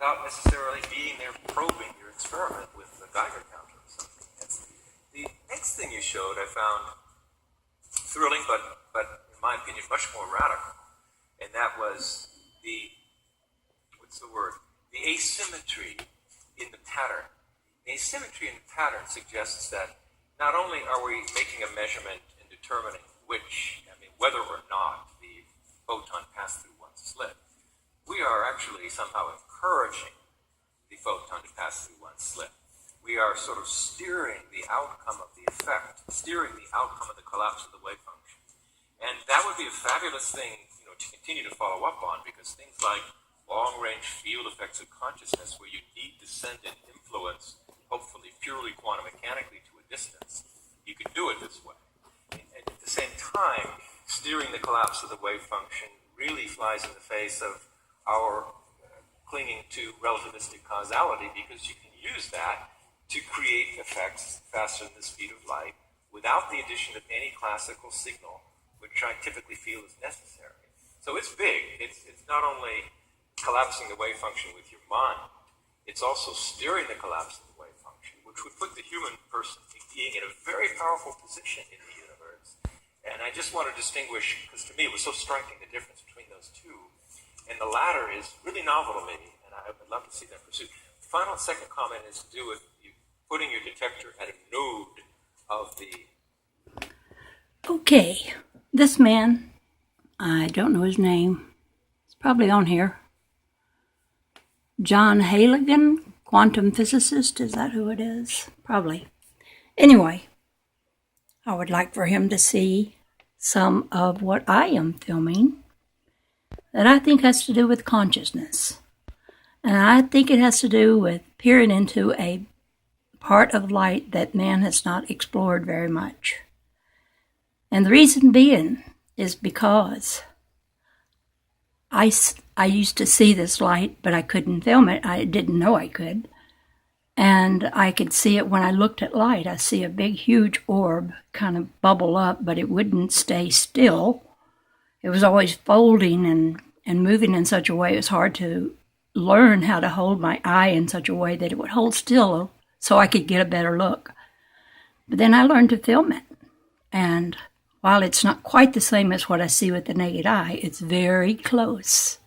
without necessarily being there probing your experiment with a Geiger counter or something. The next thing you showed I found thrilling, but in my opinion much more radical, and that was the asymmetry in the pattern. The asymmetry in the pattern suggests that not only are we making a measurement and determining whether or not the photon passed through one slit, we are actually somehow encouraging the photon to pass through one slit. We are sort of steering the outcome of the effect, steering the outcome of the collapse of the wave function. And that would be a fabulous thing, to continue to follow up on, because things like long-range field effects of consciousness, where you need to send an influence, hopefully purely quantum mechanically, to a distance, you can do it this way. And at the same time, steering the collapse of the wave function really flies in the face of our clinging to relativistic causality, because you can use that to create effects faster than the speed of light without the addition of any classical signal, which I typically feel is necessary. So it's big. It's not only collapsing the wave function with your mind, it's also steering the collapse of the wave function, which would put the human person being in a very powerful position in the universe. And I just want to distinguish, because to me it was so striking, the difference between those two. And the latter is really novel to me, and I would love to see that pursued. The final second comment is to do with you putting your detector at a node of the... Okay, this man, I don't know his name, it's probably on here. John Hagelin, quantum physicist, is that who it is? Probably. Anyway, I would like for him to see some of what I am filming that I think has to do with consciousness. And I think it has to do with peering into a part of light that man has not explored very much. And the reason being is because I used to see this light, but I couldn't film it. I didn't know I could. And I could see it when I looked at light. I see a big, huge orb kind of bubble up, but it wouldn't stay still. It was always folding and moving in such a way it was hard to learn how to hold my eye in such a way that it would hold still so I could get a better look. But then I learned to film it. And while it's not quite the same as what I see with the naked eye, it's very close.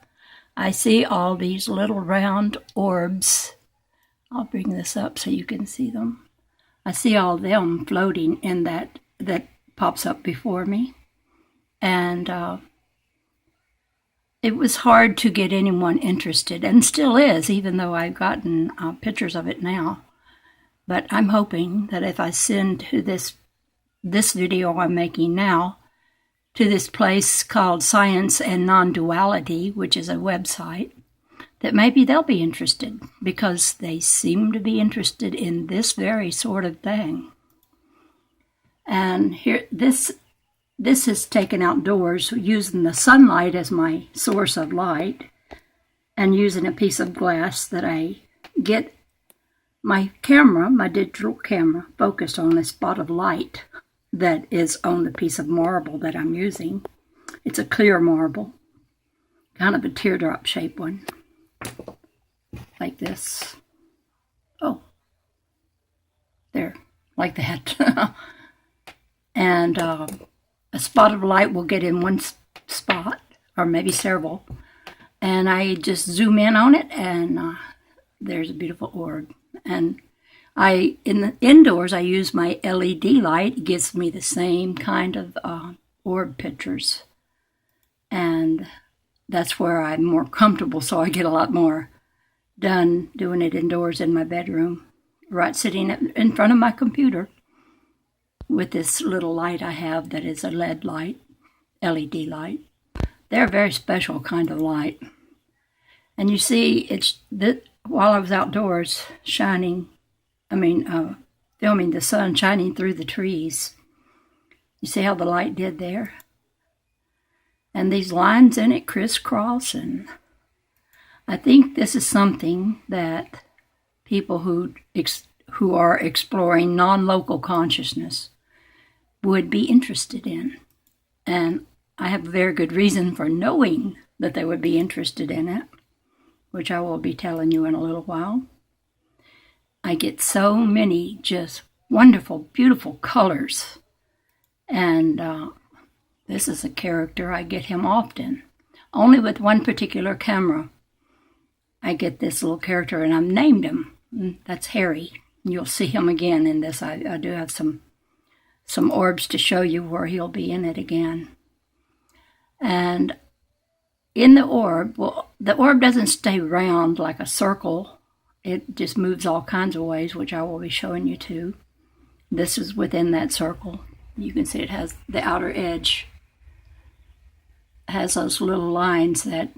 I see all these little round orbs. I'll bring this up so you can see them. I see all them floating in that pops up before me. And it was hard to get anyone interested, and still is, even though I've gotten pictures of it now. But I'm hoping that if I send to this video I'm making now to this place called Science and Nonduality, which is a website, that maybe they'll be interested, because they seem to be interested in this very sort of thing. And here, this is taken outdoors using the sunlight as my source of light, and using a piece of glass that I get my camera, my digital camera, focused on a spot of light that is on the piece of marble that I'm using. It's a clear marble, kind of a teardrop shaped one, like this. Oh, there, like that. And a spot of light will get in one spot, or maybe several, and I just zoom in on it, and there's a beautiful orb. And in the indoors, I use my LED light. It gives me the same kind of orb pictures. And that's where I'm more comfortable, so I get a lot more done doing it indoors in my bedroom, right sitting in front of my computer with this little light I have that is a LED light, LED light. They're a very special kind of light. And you see, while I was outdoors filming the sun shining through the trees. You see how the light did there? And these lines in it crisscross, and I think this is something that people who are exploring non-local consciousness would be interested in. And I have a very good reason for knowing that they would be interested in it, which I will be telling you in a little while. I get so many just wonderful, beautiful colors. And this is a character, I get him often. Only with one particular camera, I get this little character, and I've named him. That's Harry. You'll see him again in this. I do have some orbs to show you where he'll be in it again. And in the orb, well, the orb doesn't stay round like a circle. It just moves all kinds of ways, which I will be showing you too. This is within that circle. You can see it has the outer edge, has those little lines that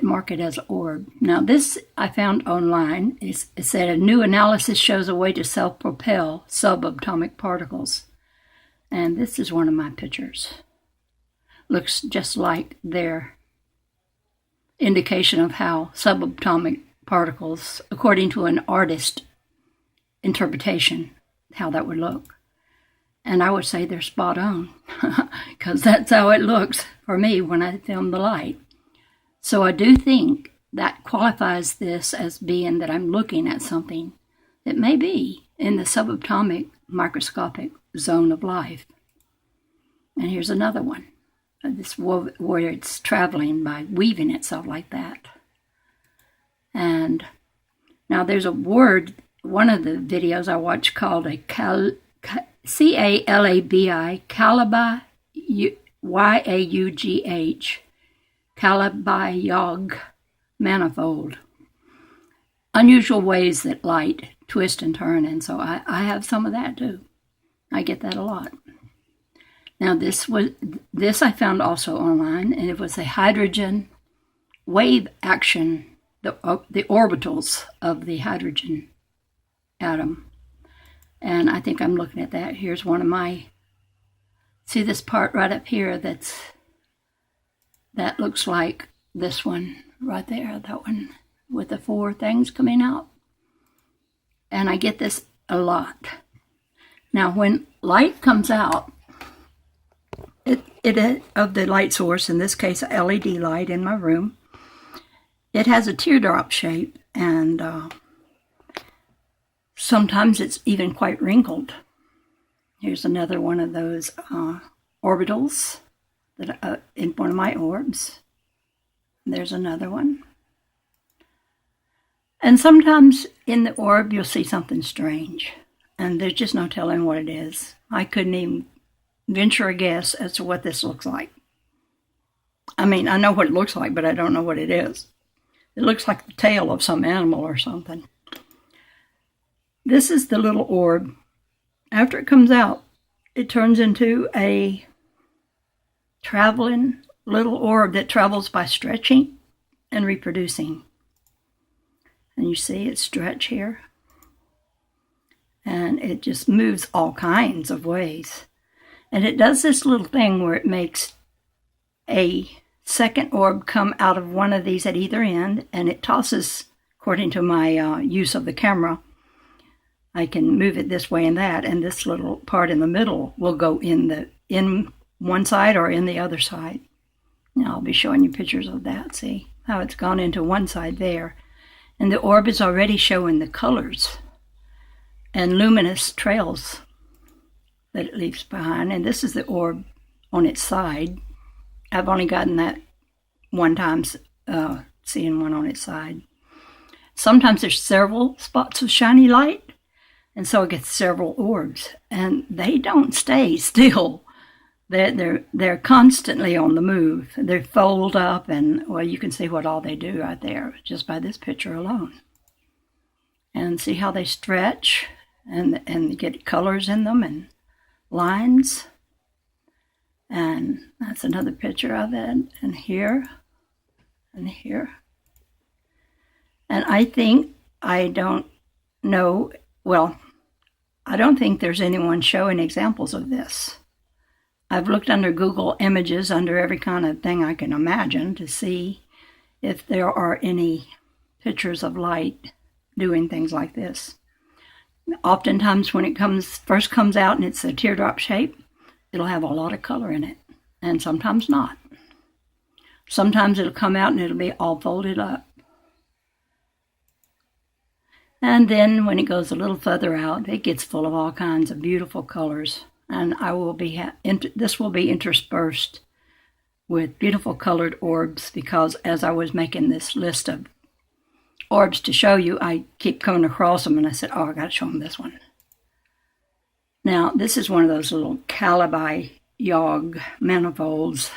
mark it as orb. Now this I found online. It said a new analysis shows a way to self-propel subatomic particles. And this is one of my pictures. Looks just like their indication of how subatomic particles, according to an artist interpretation, how that would look. And I would say they're spot on, because that's how it looks for me when I film the light. So I do think that qualifies this as being that I'm looking at something that may be in the subatomic microscopic zone of life. And here's another one. This where it's traveling by weaving itself like that. And now there's a word, one of the videos I watched called a C-A-L-A-B-I, Calabi, Y-A-U-G-H, Calabi-Yog manifold. Unusual ways that light twist and turn, and so I have some of that too. I get that a lot. Now this I found also online, and it was a hydrogen wave action, the orbitals of the hydrogen atom. And I think I'm looking at that. Here's one of my, see this part right up here that looks like this one right there, that one with the 4 things coming out. And I get this a lot. Now when light comes out, it of the light source, in this case a LED light in my room, it has a teardrop shape, and sometimes it's even quite wrinkled. Here's another one of those orbitals that in one of my orbs. There's another one. And sometimes in the orb you'll see something strange, and there's just no telling what it is. I couldn't even venture a guess as to what this looks like. I mean, I know what it looks like, but I don't know what it is. It looks like the tail of some animal or something. This is the little orb. After it comes out, it turns into a traveling little orb that travels by stretching and reproducing. And you see it stretch here. And it just moves all kinds of ways. And it does this little thing where it makes a second orb come out of one of these at either end, and it tosses, according to my use of the camera, I can move it this way and that, and this little part in the middle will go in one side or in the other side. Now I'll be showing you pictures of that. See how it's gone into one side there. And the orb is already showing the colors and luminous trails that it leaves behind. And this is the orb on its side. I've only gotten that one time, seeing one on its side. Sometimes there's several spots of shiny light, and so it gets several orbs, and they don't stay still. They're constantly on the move. They fold up, and well, you can see what all they do right there just by this picture alone. And see how they stretch and get colors in them and lines. And that's another picture of it, and here, and here. And I think, I don't think there's anyone showing examples of this. I've looked under Google Images, under every kind of thing I can imagine, to see if there are any pictures of light doing things like this. Oftentimes when it first comes out and it's a teardrop shape, it'll have a lot of color in it, and sometimes not. sometimes it'll come out and it'll be all folded up. And then when it goes a little further out, it gets full of all kinds of beautiful colors. And I will be this will be interspersed with beautiful colored orbs, because as I was making this list of orbs to show you, I keep coming across them, and I said, oh, I got to show them this one. Now, this is one of those little Calabi-Yogg manifolds,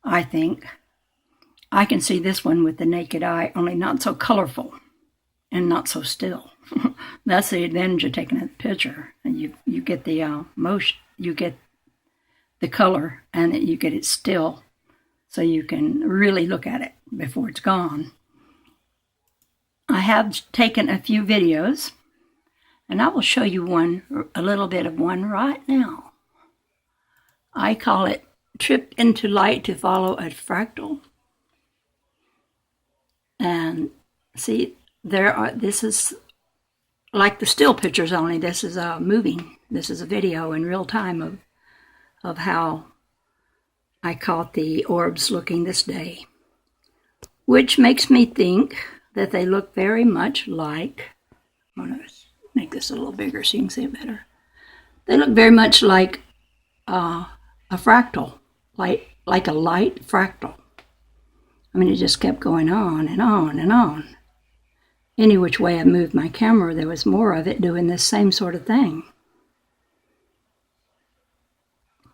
I think. I can see this one with the naked eye, only not so colorful and not so still. That's the advantage of taking a picture. And you get the motion, you get the color, and you get it still, so you can really look at it before it's gone. I have taken a few videos, and I will show you a little bit of one right now. I call it Trip into Light to Follow a Fractal. And see, this is like the still pictures, only this is moving. This is a video in real time of how I caught the orbs looking this day, which makes me think that they look very much like, I'm going to make this a little bigger so you can see it better. They look very much like a fractal, like a light fractal. I mean, it just kept going on and on and on. Any which way I moved my camera, there was more of it doing this same sort of thing.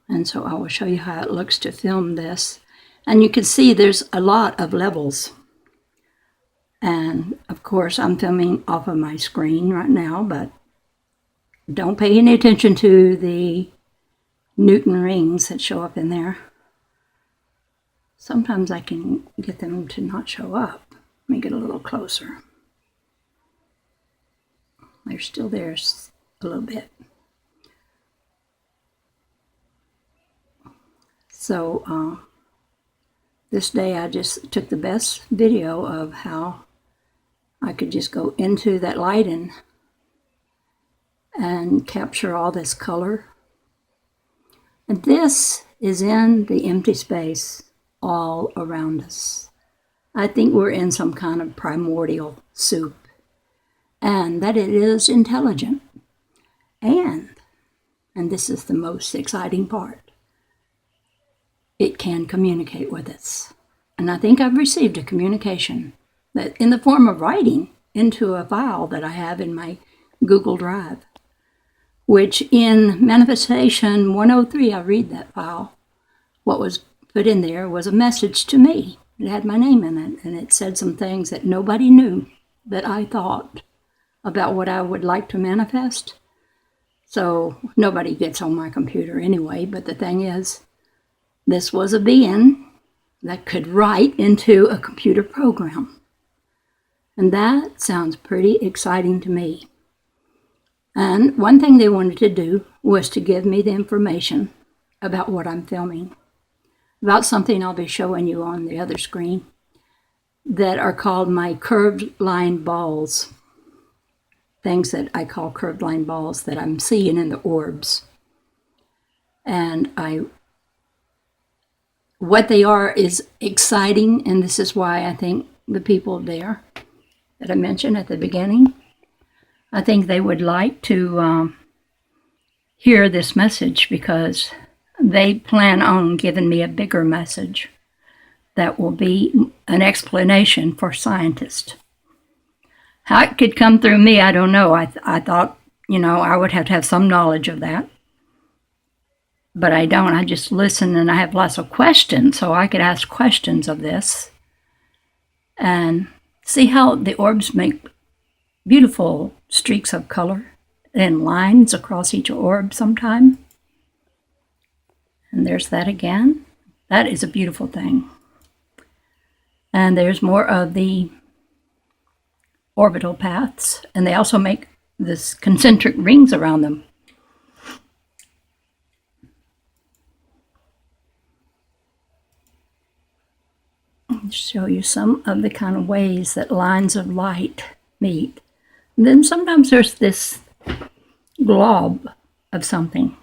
And so I will show you how it looks to film this. And you can see there's a lot of levels. And of course, I'm filming off of my screen right now, but don't pay any attention to the Newton rings that show up in there. Sometimes I can get them to not show up. Let me get a little closer. They're still there a little bit. So this day I just took the best video of how I could just go into that lighting and capture all this color. And this is in the empty space all around us. I think we're in some kind of primordial soup, and that it is intelligent. And this is the most exciting part, it can communicate with us. And I think I've received a communication that in the form of writing into a file that I have in my Google Drive, which in Manifestation 103, I read that file. What was put in there was a message to me. It had my name in it, and it said some things that nobody knew that I thought about what I would like to manifest. So nobody gets on my computer anyway, but the thing is, this was a being that could write into a computer program. And that sounds pretty exciting to me. And one thing they wanted to do was to give me the information about what I'm filming, about something I'll be showing you on the other screen, that are called my curved line balls. Things that I call curved line balls that I'm seeing in the orbs. And what they are is exciting, and this is why I think the people there that I mentioned at the beginning, I think they would like to hear this message, because they plan on giving me a bigger message that will be an explanation for scientists. How it could come through me, I don't know. I thought, I would have to have some knowledge of that. But I don't. I just listen, and I have lots of questions, so I could ask questions of this and see how the orbs make beautiful streaks of color and lines across each orb sometime. And there's that again. That is a beautiful thing. And there's more of the orbital paths, and they also make this concentric rings around them. I'll show you some of the kind of ways that lines of light meet. And then sometimes there's this glob of something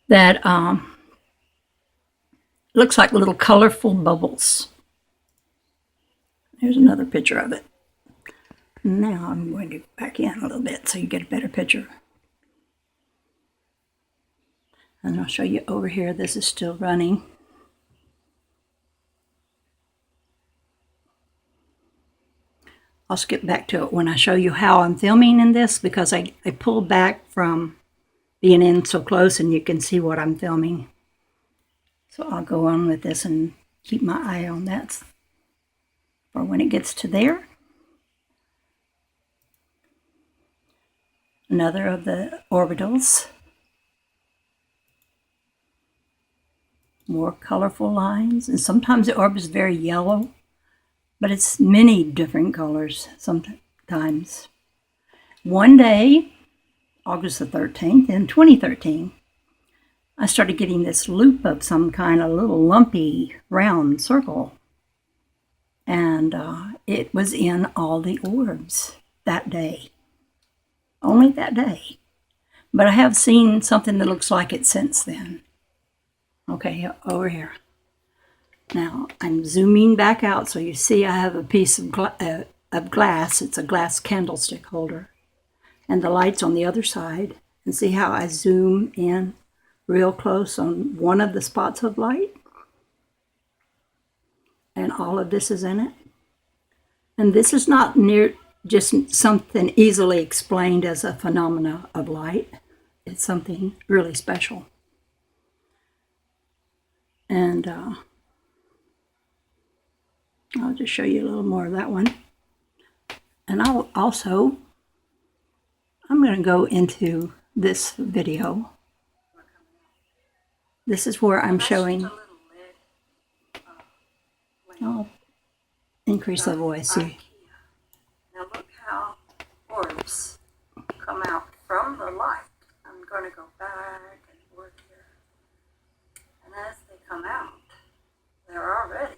that looks like little colorful bubbles. Here's another picture of it. Now I'm going to go back in a little bit so you get a better picture. And I'll show you over here. This is still running. I'll skip back to it when I show you how I'm filming in this, because I pulled back from being in so close and you can see what I'm filming. So I'll go on with this and keep my eye on that for when it gets to there. Another of the orbitals. More colorful lines, and sometimes the orb is very yellow, but it's many different colors sometimes. One day, August the 13th in 2013, I started getting this loop of some kind of little lumpy round circle, and it was in all the orbs that day. Only that day. But I have seen something that looks like it since then. Okay, over here. Now, I'm zooming back out so you see I have a piece of glass. It's a glass candlestick holder. And the light's on the other side. And see how I zoom in real close on one of the spots of light? And all of this is in it. And this is not just something easily explained as a phenomena of light. It's something really special. And I'll just show you a little more of that one. And I'm going to go into this video. This is where I'm showing. I'll increase the voice here. Now look how orbs come out from the light. I'm going to go back and forth here. And as they come out, they're already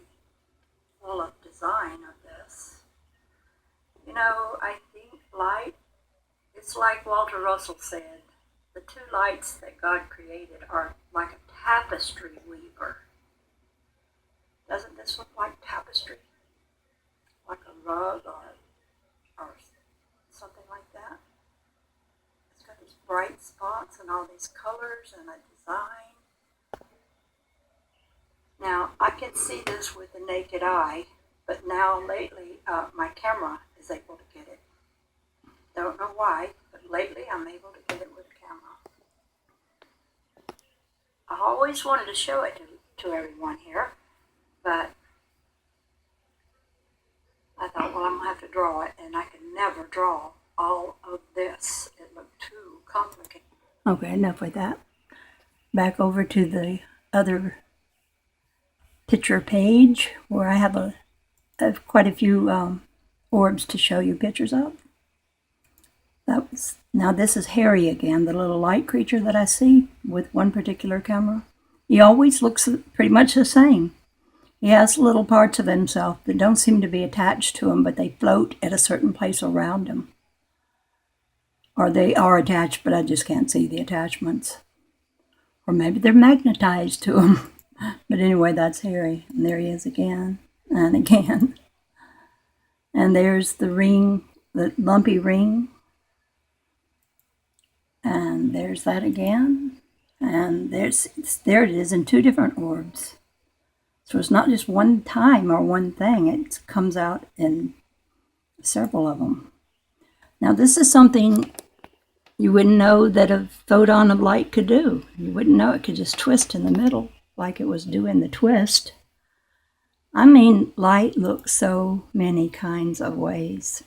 full of design of this. You know, I think light, it's like Walter Russell said, the two lights that God created are like a tapestry weaver. Doesn't this look like tapestry? Like a rug or something like that? It's got these bright spots and all these colors and a design. Now, I can see this with the naked eye, but now lately my camera is able to get it. Don't know why, but lately I'm able to get it with a camera. I always wanted to show it to everyone here, but I thought, well, I'm going to have to draw it, and I can never draw all of this. It looked too complicated. Okay, enough with that. Back over to the other picture page where I have quite a few orbs to show you pictures of. Now this is Harry again, the little light creature that I see with one particular camera. He always looks pretty much the same. He has little parts of himself that don't seem to be attached to him, but they float at a certain place around him. Or they are attached, but I just can't see the attachments. Or maybe they're magnetized to him. But anyway, that's Harry. And there he is again and again. And there's the ring, the lumpy ring. And there's that again. And there it is in two different orbs. So it's not just one time or one thing. It comes out in several of them. Now this is something you wouldn't know that a photon of light could do. You wouldn't know it could just twist in the middle like it was doing the twist. I mean, light looks so many kinds of ways.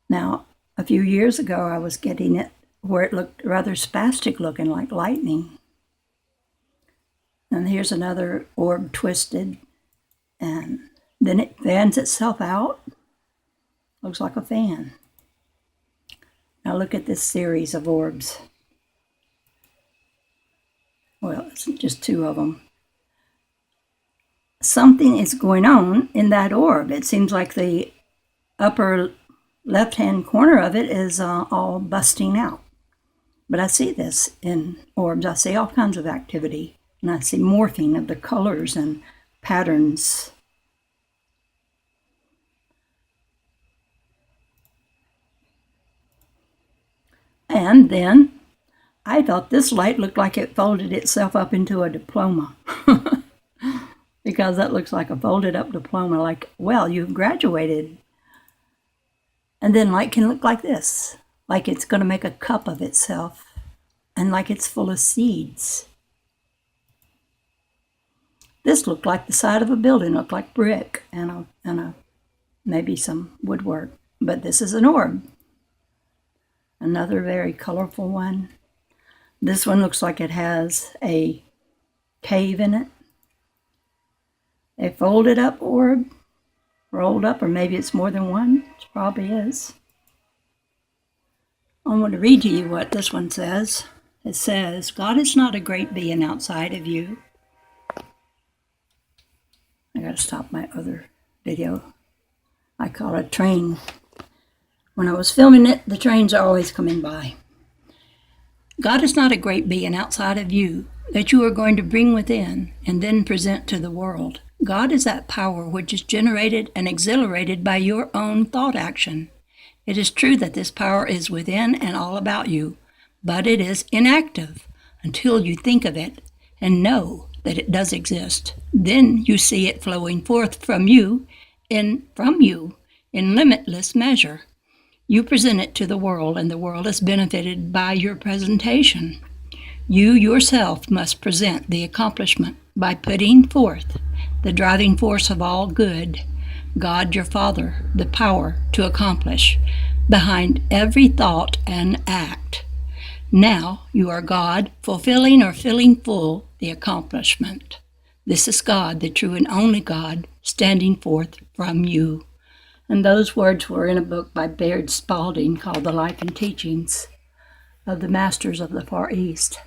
Now, a few years ago, I was getting it where it looked rather spastic looking, like lightning. And here's another orb twisted, and then it fans itself out. Looks like a fan. Now look at this series of orbs. Well, it's just two of them. Something is going on in that orb. It seems like the upper left-hand corner of it is all busting out. But I see this in orbs. I see all kinds of activity And I see morphing of the colors and patterns. And then I thought this light looked like it folded itself up into a diploma. Because that looks like a folded up diploma, like, well, you've graduated. And then light can look like this, like it's going to make a cup of itself, and like it's full of seeds. This looked like the side of a building, looked like brick and maybe some woodwork. But this is an orb. Another very colorful one. This one looks like it has a cave in it. A folded up orb, rolled up, or maybe it's more than one. It probably is. I want to read to you what this one says. It says, God is not a great being outside of you. I gotta stop my other video. I call it a train. When I was filming it, the trains are always coming by. God is not a great being outside of you that you are going to bring within and then present to the world. God is that power which is generated and exhilarated by your own thought action. It is true that this power is within and all about you, but it is inactive until you think of it and know that it does exist. Then you see it flowing forth from you in limitless measure. You present it to the world, and the world is benefited by your presentation. You yourself must present the accomplishment by putting forth the driving force of all good, God your Father, the power to accomplish, behind every thought and act. Now you are God, fulfilling or filling full the accomplishment. This is God, the true and only God, standing forth from you. And those words were in a book by Baird Spalding called The Life and Teachings of the Masters of the Far East.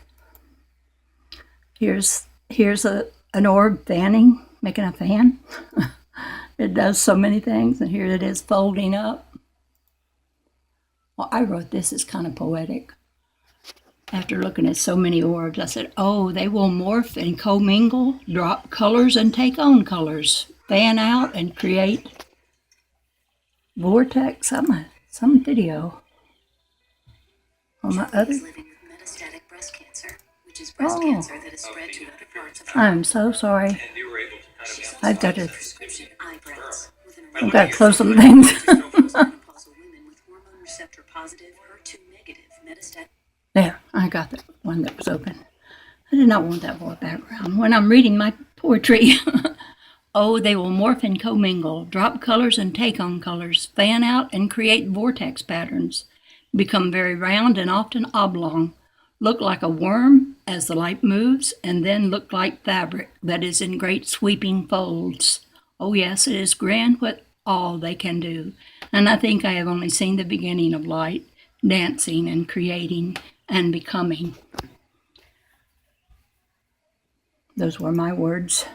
Here's an orb fanning, making a fan. It does so many things, and here it is folding up. Well, I wrote this as kind of poetic. After looking at so many orbs, I said, oh, they will morph and commingle, drop colors and take on colors, fan out and create vortex, some video on my other. Living with metastatic breast cancer, which is breast cancer that is spread to other parts of the I'm so sorry. And you were able to kind of I've got to, prescription eyebrows with an I've got to close some things. menopausal women with hormone receptor positive, HER2 negative metastatic. There, I got the one that was open. I did not want that for a background when I'm reading my poetry. Oh, they will morph and commingle, drop colors and take on colors, fan out and create vortex patterns, become very round and often oblong, look like a worm as the light moves, and then look like fabric that is in great sweeping folds. Oh yes, it is grand what all they can do. And I think I have only seen the beginning of light, dancing and creating and becoming. Those were my words.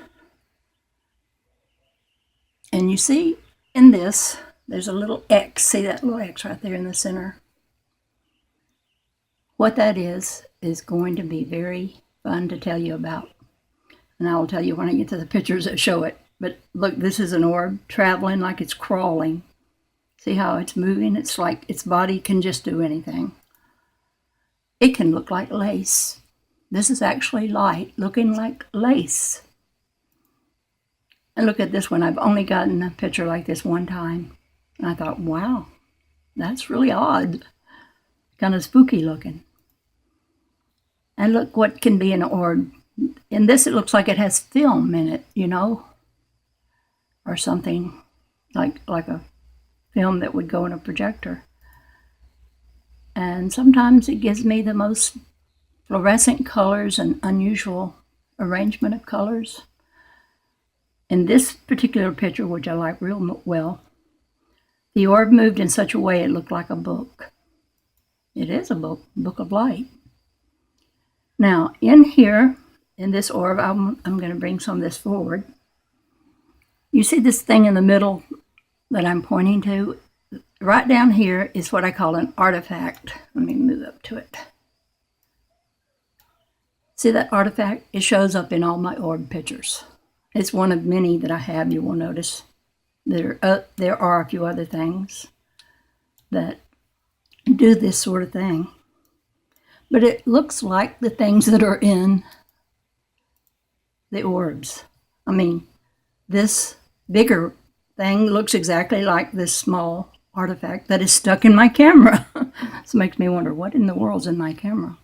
And you see in this, there's a little X. See that little X right there in the center? What that is going to be very fun to tell you about. And I will tell you when I get to the pictures that show it. But look, this is an orb traveling like it's crawling. See how it's moving? It's like its body can just do anything. It can look like lace. This is actually light looking like lace. And look at this one. I've only gotten a picture like this one time. And I thought, wow, that's really odd. Kind of spooky looking. And look what can be an orb. In this, it looks like it has film in it, you know, or something like a film that would go in a projector. And sometimes it gives me the most fluorescent colors and unusual arrangement of colors. In this particular picture, which I like real well, the orb moved in such a way it looked like a book. It is a book of light. Now, in here, in this orb, I'm going to bring some of this forward. You see this thing in the middle that I'm pointing to? Right down here is what I call an artifact. Let me move up to it. See that artifact? It shows up in all my orb pictures. It's one of many that I have, you will notice. There are a few other things that do this sort of thing. But it looks like the things that are in the orbs. I mean, this bigger thing looks exactly like this small artifact that is stuck in my camera. This makes me wonder, what in the world's in my camera?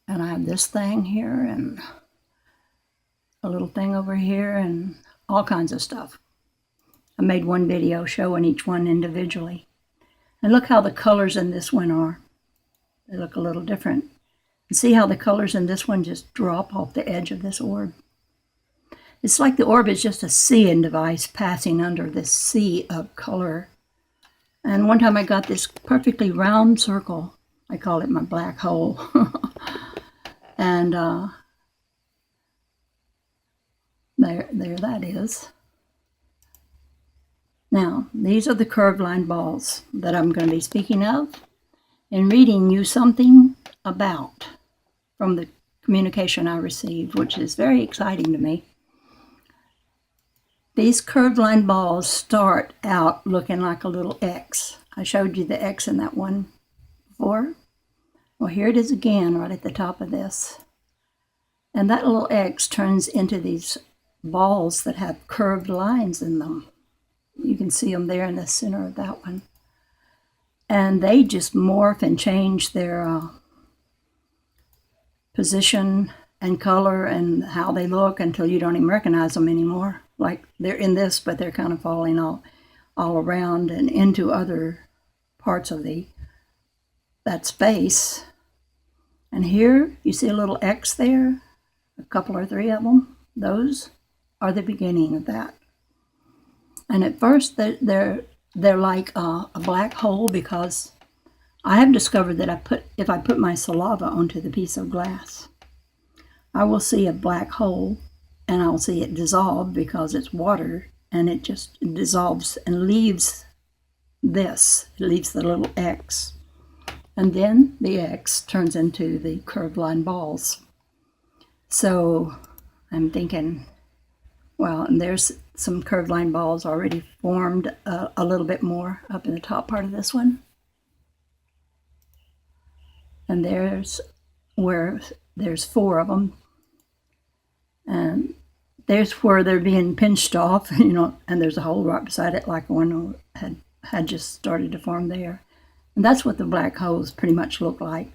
And I have this thing here and a little thing over here and all kinds of stuff. I made one video showing each one individually. And look how the colors in this one are. They look a little different. And see how the colors in this one just drop off the edge of this orb? It's like the orb is just a seeing device passing under this sea of color. And one time I got this perfectly round circle. I call it my black hole. And there that is. Now, these are the curved line balls that I'm going to be speaking of and reading you something about from the communication I received, which is very exciting to me. These curved line balls start out looking like a little X. I showed you the X in that one before. Well, here it is again, right at the top of this. And that little X turns into these balls that have curved lines in them. You can see them there in the center of that one. And they just morph and change their position and color and how they look until you don't even recognize them anymore. Like they're in this, but they're kind of falling all around and into other parts of that space. And here, you see a little X there, a couple or three of them. Those are the beginning of that. And at first, they're like a black hole, because I have discovered that if I put my saliva onto the piece of glass, I will see a black hole, and I'll see it dissolve because it's water, and it just dissolves and leaves this. It leaves the little X. And then the X turns into the curved line balls. So I'm thinking, well, and there's some curved line balls already formed a little bit more up in the top part of this one. And there's where there's 4 of them. And there's where they're being pinched off, and there's a hole right beside it, like one had just started to form there. And that's what the black holes pretty much look like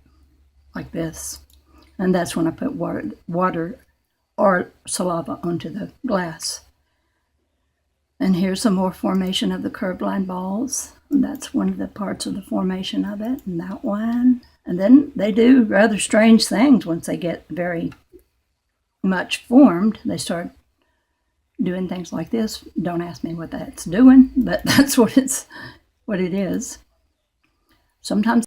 this. And that's when I put water or saliva onto the glass. And here's some more formation of the curved line balls. And that's one of the parts of the formation of it, and that one. And then they do rather strange things once they get very much formed. They start doing things like this. Don't ask me what that's doing, but that's what it is. Sometimes